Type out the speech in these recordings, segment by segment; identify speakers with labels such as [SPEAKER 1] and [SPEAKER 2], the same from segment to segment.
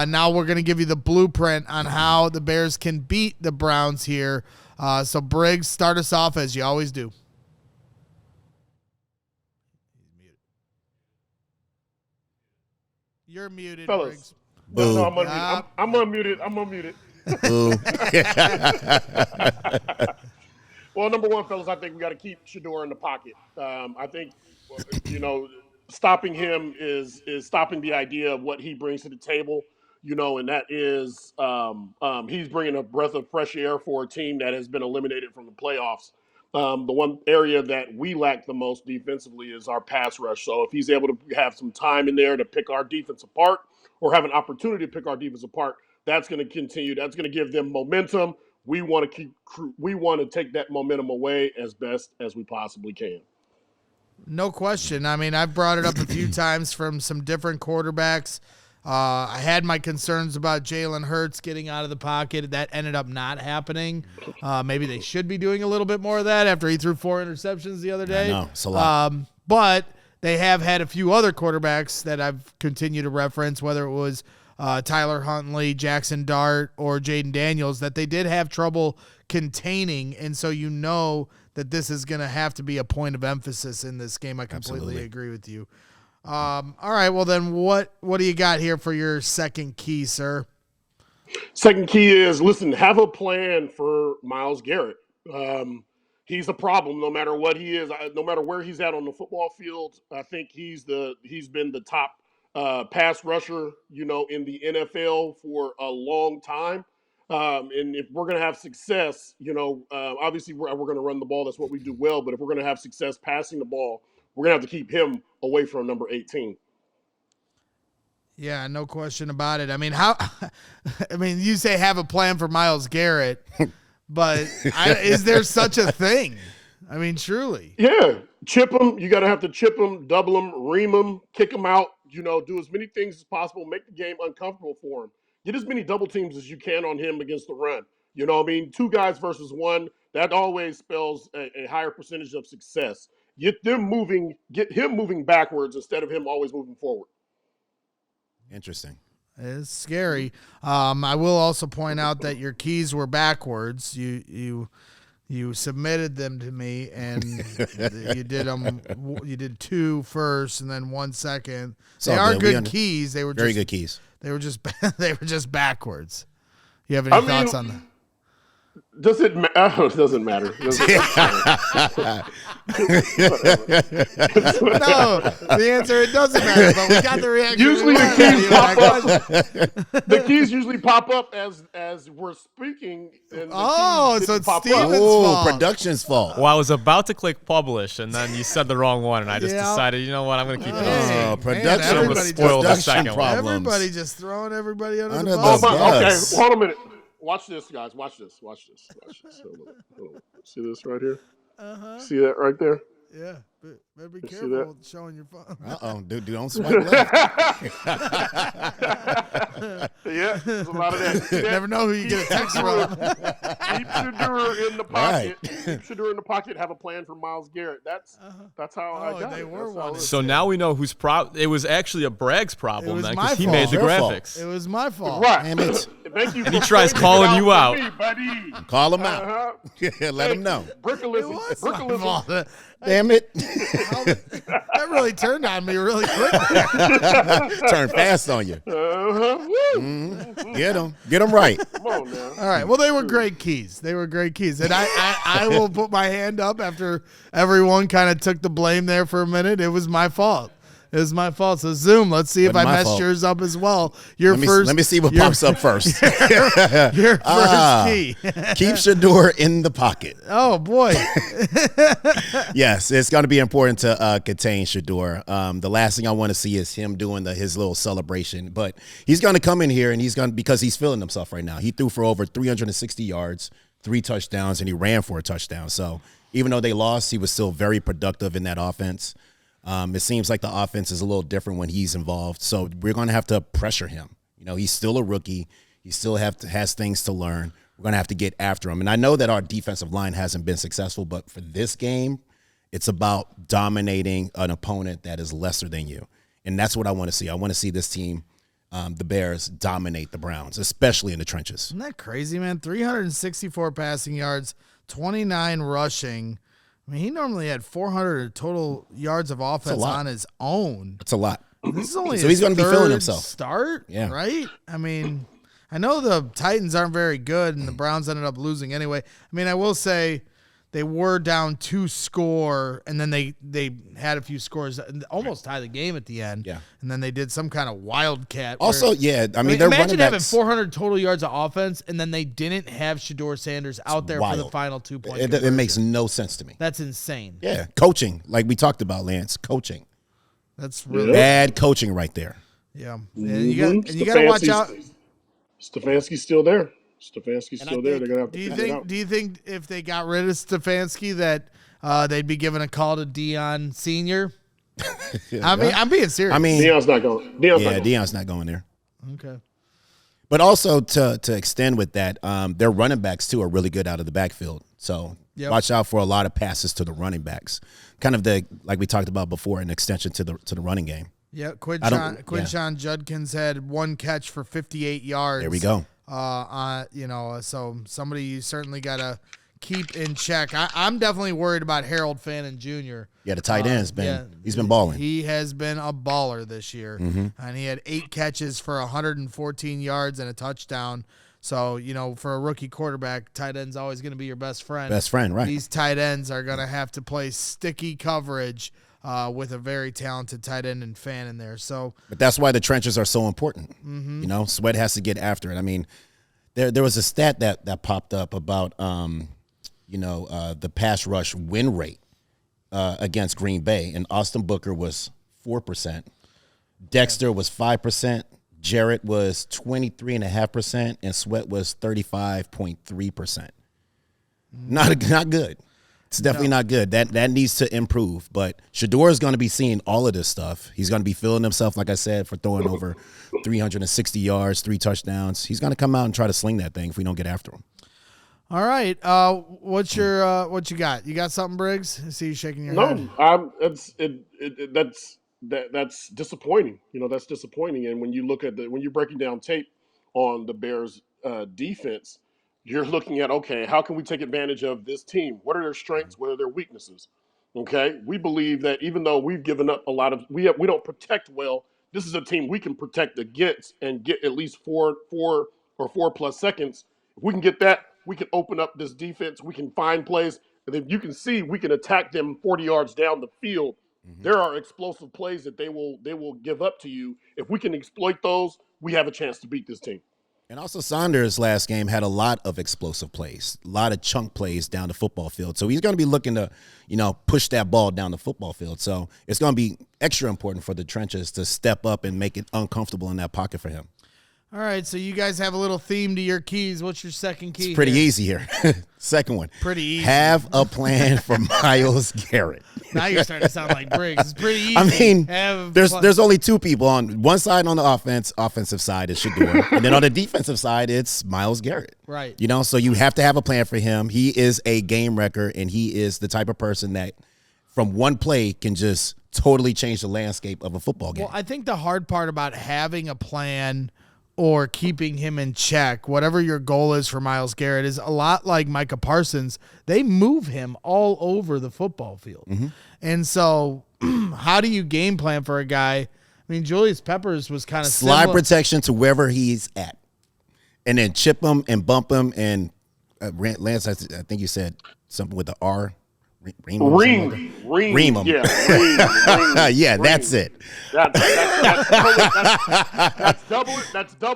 [SPEAKER 1] Now we're going to give you the blueprint on how the Bears can beat the Browns here. So, Briggs, start us off as you always do. You're muted,
[SPEAKER 2] fellas.
[SPEAKER 1] Briggs.
[SPEAKER 2] No, I'm unmuted. I'm unmuted. I'm unmuted. Well, number one, fellas, I think we got to keep Shedeur in the pocket. I think, stopping him is stopping the idea of what he brings to the table. And that is he's bringing a breath of fresh air for a team that has been eliminated from the playoffs. The one area that we lack the most defensively is our pass rush. So if he's able to have some time in there to pick our defense apart or have an opportunity to pick our defense apart, that's going to continue. That's going to give them momentum. We want to take that momentum away as best as we possibly can.
[SPEAKER 1] No question. I mean, I've brought it up a few times from some different quarterbacks. I had my concerns about Jalen Hurts getting out of the pocket. That ended up not happening. Maybe they should be doing a little bit more of that after he threw 4 interceptions the other day.
[SPEAKER 3] I know, it's a lot.
[SPEAKER 1] But they have had a few other quarterbacks that I've continued to reference, whether it was Tyler Huntley, Jackson Dart, or Jaden Daniels, that they did have trouble containing, and so that this is going to have to be a point of emphasis in this game. I completely agree with you. All right, well then what do you got here for your second key, sir?
[SPEAKER 2] Second key is, listen, have a plan for Myles Garrett. He's a problem no matter what he is, no matter where he's at on the football field. I think he's been the top pass rusher, in the NFL for a long time. And if we're going to have success, obviously we're going to run the ball. That's what we do well. But if we're going to have success passing the ball, we're going to have to keep him away from number 18.
[SPEAKER 1] Yeah, no question about it. I mean, you say have a plan for Myles Garrett, but is there such a thing? I mean, truly.
[SPEAKER 2] Yeah, chip him. You got to have to chip him, double him, ream him, kick him out, do as many things as possible, make the game uncomfortable for him. Get as many double teams as you can on him against the run. 2 guys versus 1, that always spells a higher percentage of success. Get him moving backwards instead of him always moving forward.
[SPEAKER 3] Interesting.
[SPEAKER 1] It's scary. I will also point out that your keys were backwards. You submitted them to me, and you did them. You did 2 first, and then 1 second. They are good keys. They were
[SPEAKER 3] very good keys.
[SPEAKER 1] They were just backwards. You have any thoughts on that?
[SPEAKER 2] Does it matter? It doesn't matter.
[SPEAKER 1] No, the answer, it doesn't matter, but we got the reaction.
[SPEAKER 2] Usually the keys pop up. The keys usually pop up as we're speaking. And
[SPEAKER 1] so it's Steven's fault.
[SPEAKER 3] Production's fault.
[SPEAKER 4] Well, I was about to click publish, and then you said the wrong one, and I just decided, you know what, I'm going to keep it on.
[SPEAKER 3] Production.
[SPEAKER 4] I'm going to spoil the second one.
[SPEAKER 1] Everybody just throwing everybody under the
[SPEAKER 3] bus.
[SPEAKER 1] bus.
[SPEAKER 2] Okay, hold a minute. Watch this, guys. Watch this. Hold on. See this right here? See that right there?
[SPEAKER 1] Yeah. Better be careful showing your phone.
[SPEAKER 3] Dude, don't swipe left.
[SPEAKER 2] Yeah, there's a lot of that.
[SPEAKER 1] Never know who you get a text from.
[SPEAKER 2] Keep Shedeur in the pocket. Right. Keep Shedeur in the pocket. Have a plan for Myles Garrett. That's how I got it.
[SPEAKER 4] So now we know whose it was actually a Braggs problem then, because he made the graphics.
[SPEAKER 1] It was my fault.
[SPEAKER 2] Right.
[SPEAKER 3] Damn it.
[SPEAKER 2] Thank you.
[SPEAKER 4] And he tries calling you out.
[SPEAKER 2] Me, buddy.
[SPEAKER 3] Call him out. Let him know.
[SPEAKER 2] Brickalism.
[SPEAKER 3] Damn it.
[SPEAKER 1] That really turned on me really quick.
[SPEAKER 3] Turned fast on you. Get them right.
[SPEAKER 2] Come on now.
[SPEAKER 1] All right. Well, they were great keys. And I will put my hand up after everyone kind of took the blame there for a minute. It was my fault. So Zoom, let's see if I messed yours up as well.
[SPEAKER 3] Let me see what pops up first.
[SPEAKER 1] Your first key.
[SPEAKER 3] Keep Shedeur in the pocket.
[SPEAKER 1] Oh boy.
[SPEAKER 3] Yes, it's going to be important to contain Shedeur. The last thing I want to see is him doing his little celebration. But he's going to come in here, and because he's feeling himself right now. He threw for over 360 yards, 3 touchdowns, and he ran for a touchdown. So even though they lost, he was still very productive in that offense. It seems like the offense is a little different when he's involved. So we're going to have to pressure him. He's still a rookie. He still has things to learn. We're going to have to get after him. And I know that our defensive line hasn't been successful, but for this game, it's about dominating an opponent that is lesser than you. And that's what I want to see. I want to see this team the Bears dominate the Browns, especially in the trenches.
[SPEAKER 1] Isn't that crazy, man? 364 passing yards, 29 rushing. I mean, he normally had 400 total yards of offense on his own.
[SPEAKER 3] That's a lot.
[SPEAKER 1] This is only
[SPEAKER 3] so he's going to be feeling himself.
[SPEAKER 1] Start,
[SPEAKER 3] yeah.
[SPEAKER 1] Right? I mean, I know the Titans aren't very good, and the Browns ended up losing anyway. I mean, I will say they were down 2-score, and then they had a few scores, almost tie the game at the end.
[SPEAKER 3] Yeah.
[SPEAKER 1] And then they did some kind of wildcat.
[SPEAKER 3] Also, I mean, they're
[SPEAKER 1] imagine
[SPEAKER 3] running
[SPEAKER 1] having
[SPEAKER 3] backs.
[SPEAKER 1] 400 total yards of offense, and then they didn't have Shedeur Sanders out there for the final 2-point
[SPEAKER 3] It makes no sense to me.
[SPEAKER 1] That's insane.
[SPEAKER 3] Yeah, coaching, like we talked about, Lance, coaching.
[SPEAKER 1] That's really
[SPEAKER 3] bad coaching right there.
[SPEAKER 1] Yeah. And you got to watch out.
[SPEAKER 2] Stefanski's still there. Stefanski's still there. They're gonna have to figure it out.
[SPEAKER 1] Do you think if they got rid of Stefanski that they'd be giving a call to Deion Sr.? I'm being serious.
[SPEAKER 3] I mean,
[SPEAKER 2] Deion's not going.
[SPEAKER 3] Deion's not going there.
[SPEAKER 1] Okay.
[SPEAKER 3] But also to extend with that, their running backs too are really good out of the backfield. So watch out for a lot of passes to the running backs. Kind of like we talked about before, an extension to the running game.
[SPEAKER 1] Yeah, Quinshon Judkins had one catch for 58 yards.
[SPEAKER 3] There we go.
[SPEAKER 1] So somebody you certainly got to keep in check. I'm definitely worried about Harold Fannin Jr.
[SPEAKER 3] Yeah, the tight end's he's been balling.
[SPEAKER 1] He has been a baller this year, and he had 8 catches for 114 yards and a touchdown. So, for a rookie quarterback, tight end's always going to be your best friend.
[SPEAKER 3] Best friend, right.
[SPEAKER 1] These tight ends are going to have to play sticky coverage with a very talented tight end and fan in there. So,
[SPEAKER 3] but that's why the trenches are so important. Sweat has to get after it. I mean, there was a stat that popped up about the pass rush win rate against Green Bay, and Austin Booker was 4%, Dexter was 5%, Jarrett was 23.5%, and Sweat was 35.3%. Not good. It's definitely not good. That needs to improve. But Shedeur is going to be seeing all of this stuff. He's going to be feeling himself, like I said, for throwing over 360 yards, 3 touchdowns. He's going to come out and try to sling that thing if we don't get after him.
[SPEAKER 1] All right. What you got? You got something, Briggs? I see you shaking your head.
[SPEAKER 2] No, that's disappointing. That's disappointing. And when you look at when you're breaking down tape on the Bears defense, you're looking at, okay, how can we take advantage of this team? What are their strengths? What are their weaknesses? Okay, we believe that even though we've given up a lot of, we don't protect well. This is a team we can protect against and get at least 4 or 4+ seconds. If we can get that, we can open up this defense. We can find plays, and then you can see we can attack them 40 yards down the field. There are explosive plays that they will give up to you. If we can exploit those, we have a chance to beat this team.
[SPEAKER 3] And also Saunders last game had a lot of explosive plays, a lot of chunk plays down the football field. So he's going to be looking to, push that ball down the football field. So it's going to be extra important for the trenches to step up and make it uncomfortable in that pocket for him.
[SPEAKER 1] All right, so you guys have a little theme to your keys. What's your second key?
[SPEAKER 3] It's pretty easy here. Second one.
[SPEAKER 1] Pretty easy.
[SPEAKER 3] Have a plan for Myles Garrett.
[SPEAKER 1] Now you're starting to sound like Briggs. It's pretty easy.
[SPEAKER 3] I mean, there's only 2 people on one side. On the offensive side is Shedeur, and then on the defensive side it's Myles Garrett.
[SPEAKER 1] Right.
[SPEAKER 3] So you have to have a plan for him. He is a game wrecker, and he is the type of person that from one play can just totally change the landscape of a football game.
[SPEAKER 1] Well, I think the hard part about having a plan or keeping him in check, whatever your goal is for Myles Garrett, is a lot like Micah Parsons. They move him all over the football field. And so how do you game plan for a guy? I mean, Julius Peppers was kind of
[SPEAKER 3] slide protection to wherever he's at, and then chip him and bump him. And Lance, I think you said something with the R.
[SPEAKER 2] Ream him.
[SPEAKER 3] Yeah, yeah, that's it.
[SPEAKER 2] That's doubling.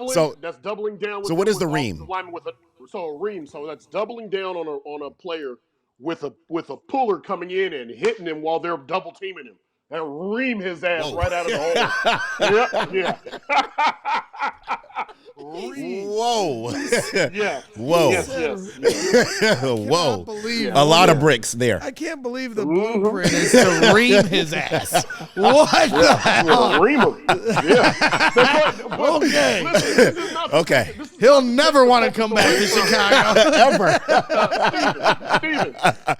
[SPEAKER 3] So
[SPEAKER 2] that's doubling down.
[SPEAKER 3] So what is the ream?
[SPEAKER 2] So a ream. So that's doubling down on a player with a puller coming in and hitting him while they're double teaming him and ream his ass right out of the hole. Yeah.
[SPEAKER 3] Whoa.
[SPEAKER 2] Yeah.
[SPEAKER 3] Whoa.
[SPEAKER 2] Yes.
[SPEAKER 3] Whoa.
[SPEAKER 1] Believe
[SPEAKER 3] a lot of bricks there.
[SPEAKER 1] I can't believe the blueprint is to ream his ass. What the hell?
[SPEAKER 2] Ream him. Yeah.
[SPEAKER 1] Okay.
[SPEAKER 2] Listen,
[SPEAKER 3] Okay.
[SPEAKER 1] He'll never want to come back to Chicago.
[SPEAKER 3] Ever.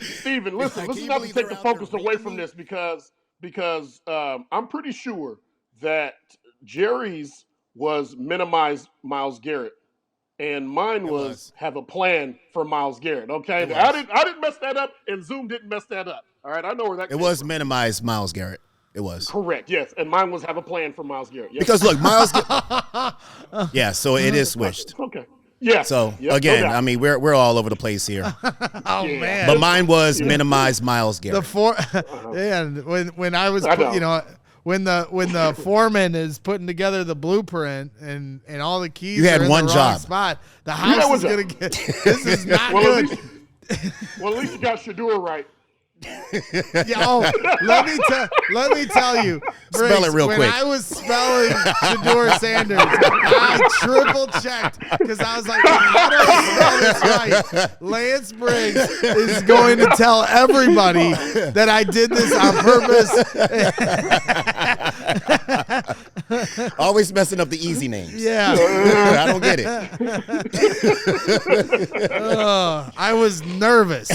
[SPEAKER 2] Steven, listen, let's not take the focus away from this because I'm pretty sure that Jerry's was minimize Myles Garrett. And mine was have a plan for Myles Garrett. Okay, I didn't mess that up, and Zoom didn't mess that up. All right, I know where that.
[SPEAKER 3] It was minimize Myles Garrett. It was
[SPEAKER 2] correct. Yes, and mine was have a plan for Myles Garrett. Yes.
[SPEAKER 3] Because look, Myles. Yeah, so it is switched.
[SPEAKER 2] Okay. Yeah.
[SPEAKER 3] So again, I mean, we're all over the place here.
[SPEAKER 1] Man!
[SPEAKER 3] But mine was minimize Myles Garrett.
[SPEAKER 1] When I was, when the foreman is putting together the blueprint and all the keys,
[SPEAKER 3] you had
[SPEAKER 1] are in
[SPEAKER 3] one
[SPEAKER 1] the
[SPEAKER 3] job.
[SPEAKER 1] wrong spot. The house is gonna get. This is not good.
[SPEAKER 2] At least you got Shedeur right.
[SPEAKER 1] Let me tell you, Briggs,
[SPEAKER 3] spell it real quick.
[SPEAKER 1] When I was spelling Shedeur Sanders, I triple checked because I was like, how do I spell this right? Lance Briggs is going to tell everybody that I did this on purpose.
[SPEAKER 3] Always messing up the easy names.
[SPEAKER 1] Yeah,
[SPEAKER 3] I don't get it.
[SPEAKER 1] I was nervous.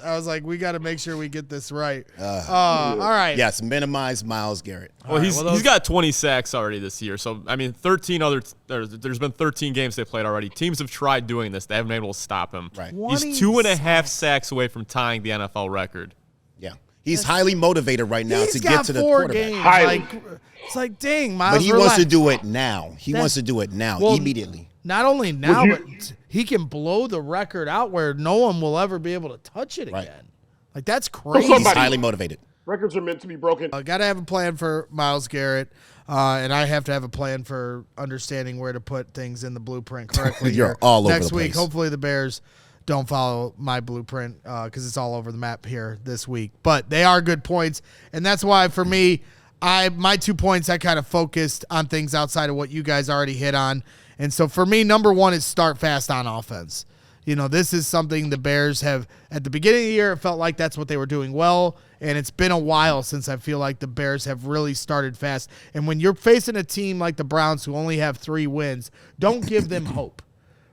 [SPEAKER 1] I was like, we got to make sure we get this right. All right.
[SPEAKER 3] Yes, minimize Myles Garrett.
[SPEAKER 4] Well, he's got 20 sacks already this year. So, I mean, there's been 13 games they played already. Teams have tried doing this. They haven't been able to stop him.
[SPEAKER 3] Right.
[SPEAKER 4] He's 2.5 sacks away from tying the NFL record.
[SPEAKER 3] Yeah. He's highly motivated right now to get to the
[SPEAKER 1] 4
[SPEAKER 3] quarterback.
[SPEAKER 1] games. It's like, dang, Myles.
[SPEAKER 3] But he wants to do it now. He wants to do it now, immediately.
[SPEAKER 1] Not only now, but he can blow the record out where no one will ever be able to touch it again. Like, that's crazy.
[SPEAKER 3] He's highly motivated.
[SPEAKER 2] Records are meant to be broken.
[SPEAKER 1] I got to have a plan for Myles Garrett, and I have to have a plan for understanding where to put things in the blueprint correctly.
[SPEAKER 3] You're all over
[SPEAKER 1] next
[SPEAKER 3] the
[SPEAKER 1] week.
[SPEAKER 3] place.
[SPEAKER 1] Hopefully the Bears don't follow my blueprint because it's all over the map here this week. But they are good points, and that's why for me, my 2 points, I kind of focused on things outside of what you guys already hit on. And so for me, number one is start fast on offense. This is something the Bears have, at the beginning of the year, it felt like that's what they were doing well, and it's been a while since I feel like the Bears have really started fast. And when you're facing a team like the Browns who only have 3 wins, don't give them hope,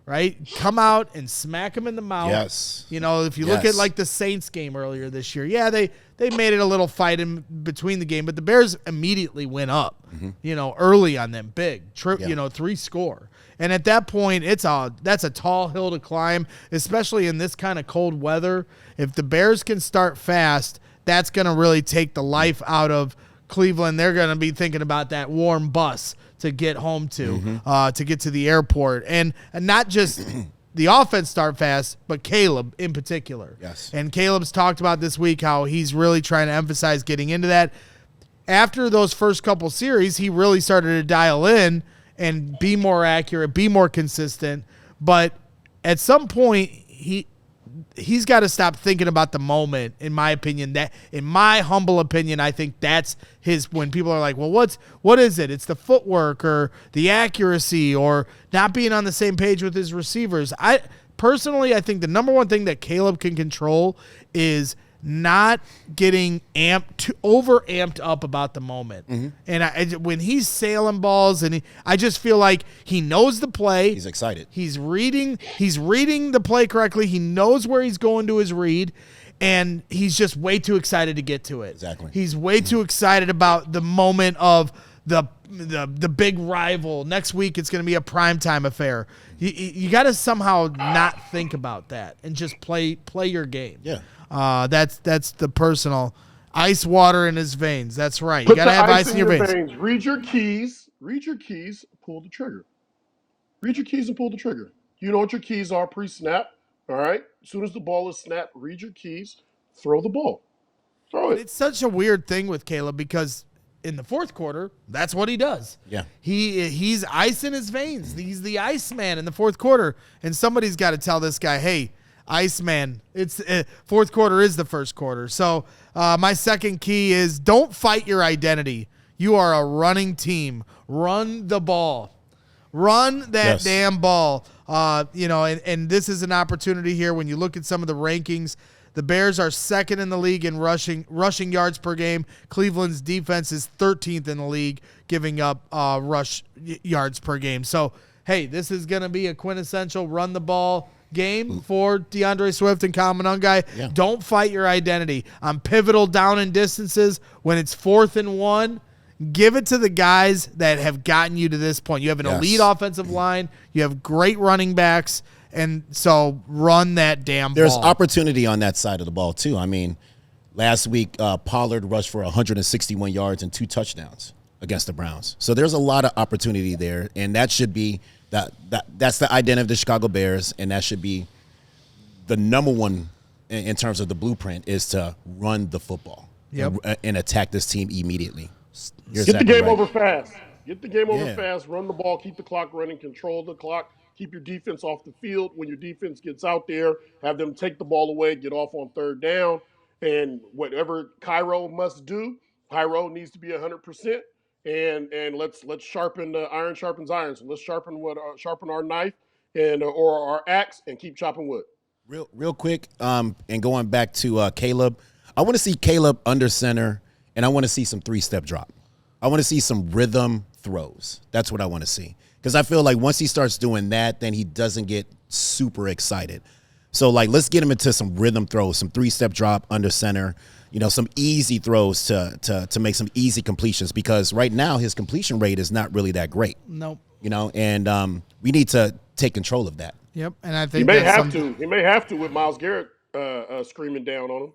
[SPEAKER 1] right? Come out and smack them in the mouth.
[SPEAKER 3] Yes.
[SPEAKER 1] If you look at like the Saints game earlier this year, they made it a little fight in between the game, but the Bears immediately went up, early on them, big, 3 score. And at that point, that's a tall hill to climb, especially in this kind of cold weather. If the Bears can start fast, that's going to really take the life out of Cleveland. They're going to be thinking about that warm bus to get home to get to the airport. And not just the offense start fast, but Caleb in particular.
[SPEAKER 3] Yes.
[SPEAKER 1] And Caleb's talked about this week how he's really trying to emphasize getting into that. After those first couple series, he really started to dial in and be more accurate, be more consistent. But at some point, he's got to stop thinking about the moment, in my opinion. That, in my humble opinion, I think that's when people are like, well, what is it? It's the footwork or the accuracy or not being on the same page with his receivers. I think the number one thing that Caleb can control is not getting over amped up about the moment. And when he's sailing balls, and I just feel like he knows the play.
[SPEAKER 3] He's excited.
[SPEAKER 1] He's reading the play correctly. He knows where he's going to his read, and he's just way too excited to get to it.
[SPEAKER 3] Exactly.
[SPEAKER 1] He's way too excited about the moment of the big rival. Next week it's going to be a primetime affair. You got to somehow not think about that and just play your game.
[SPEAKER 3] Yeah.
[SPEAKER 1] That's the personal ice water in his veins. That's right. You got to have ice in your veins.
[SPEAKER 2] Read your keys, pull the trigger. Read your keys and pull the trigger. You know what your keys are pre-snap, all right? As soon as the ball is snapped, read your keys, throw the ball. Throw it.
[SPEAKER 1] It's such a weird thing with Caleb because in the fourth quarter, that's what he does.
[SPEAKER 3] Yeah.
[SPEAKER 1] He's ice in his veins. He's the ice man in the fourth quarter, and somebody's got to tell this guy, hey, Iceman, it's fourth quarter is the first quarter. So my second key is don't fight your identity. You are a running team. Run the ball. Run that damn ball. And this is an opportunity here when you look at some of the rankings. The Bears are second in the league in rushing yards per game. Cleveland's defense is 13th in the league, giving up rush yards per game. So, hey, this is going to be a quintessential run the ball game for DeAndre Swift and Kyle Monangai.
[SPEAKER 3] Yeah.
[SPEAKER 1] Don't fight your identity. On pivotal down and distances, when it's 4th and 1, give it to the guys that have gotten you to this point. You have an elite offensive line. You have great running backs. And so run that damn ball.
[SPEAKER 3] There's opportunity on that side of the ball, too. I mean, last week, Pollard rushed for 161 yards and 2 touchdowns against the Browns. So there's a lot of opportunity there, and that should be that's the identity of the Chicago Bears, and that should be the number one in terms of the blueprint is to run the football and attack this team immediately.
[SPEAKER 2] Get the game over fast. Get the game over fast. Run the ball. Keep the clock running. Control the clock. Keep your defense off the field. When your defense gets out there, have them take the ball away, get off on third down, and whatever Cairo must do, Cairo needs to be 100%. And let's sharpen the iron sharpens iron. So let's sharpen our knife or our axe and keep chopping wood.
[SPEAKER 3] Real quick, and going back to Caleb, I want to see Caleb under center, and I want to see some 3-step drop. I want to see some rhythm throws. That's what I want to see. Because I feel like once he starts doing that, then he doesn't get super excited. So, like, let's get him into some rhythm throws, some 3-step drop under center, some easy throws to make some easy completions. Because right now his completion rate is not really that great.
[SPEAKER 1] Nope.
[SPEAKER 3] And we need to take control of that.
[SPEAKER 1] Yep, and I think
[SPEAKER 2] he may have to with Myles Garrett screaming down on him.